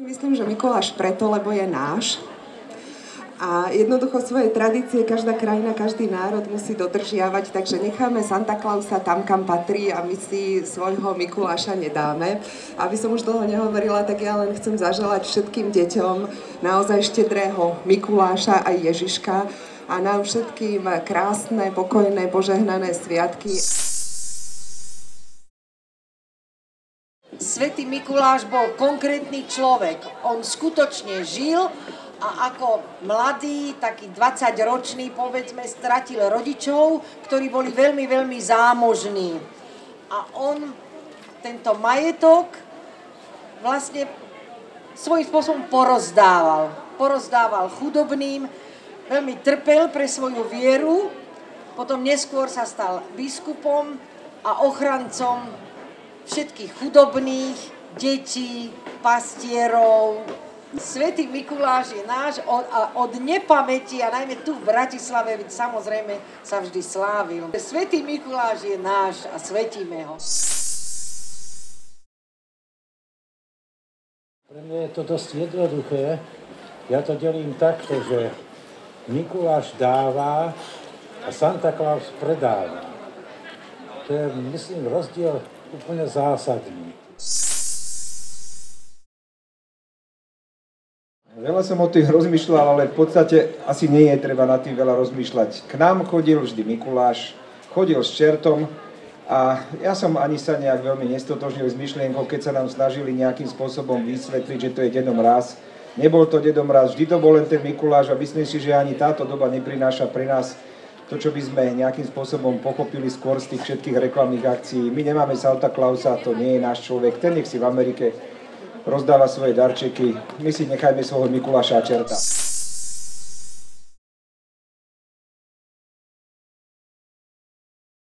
Myslím, že Mikuláš preto, lebo je náš. A jednoducho svoje tradície každá krajina, každý národ musí dodržiavať, takže necháme Santa Clausa tam, kam patrí a my si svojho Mikuláša nedáme. Aby som už dlho nehovorila, tak ja len chcem zaželať všetkým deťom naozaj štedrého Mikuláša a Ježiška a nám všetkým krásne, pokojné, požehnané sviatky. Svätý Mikuláš bol konkrétny človek. On skutočne žil a ako mladý, taký 20-ročný, povedzme, stratil rodičov, ktorí boli veľmi, veľmi zámožní. A on tento majetok vlastne svojím spôsobom porozdával. Porozdával chudobným, veľmi trpel pre svoju vieru, potom neskôr sa stal biskupom a ochrancom všetkých chudobných, detí, pastierov. Svätý Mikuláš je náš od nepamäti a najmä tu v Bratislave, veď samozrejme sa vždy slávil. Svätý Mikuláš je náš a svätíme ho. Pre mňa je to dosť jednoduché. Ja to delím takto, že Mikuláš dáva a Santa Claus predáva. To je, myslím, rozdiel úplne zásadný. Veľa som o tým rozmýšľal, ale v podstate asi nie je treba nad tým veľa rozmýšľať. K nám chodil vždy Mikuláš, chodil s čertom a ja som ani sa nejak veľmi nestotožnil s myšlienkou, keď sa nám snažili nejakým spôsobom vysvetliť, že to je Dedom Mráz. Nebol to Dedom Mráz, vždy to bol len ten Mikuláš a myslím si, že ani táto doba neprináša pre nás to, čo by sme nejakým spôsobom pochopili skôr z tých všetkých reklamných akcií. My nemáme Santa Clausa, to nie je náš človek, ten nech si v Amerike rozdáva svoje darčeky, my si nechajme svojho Mikuláša a čerta.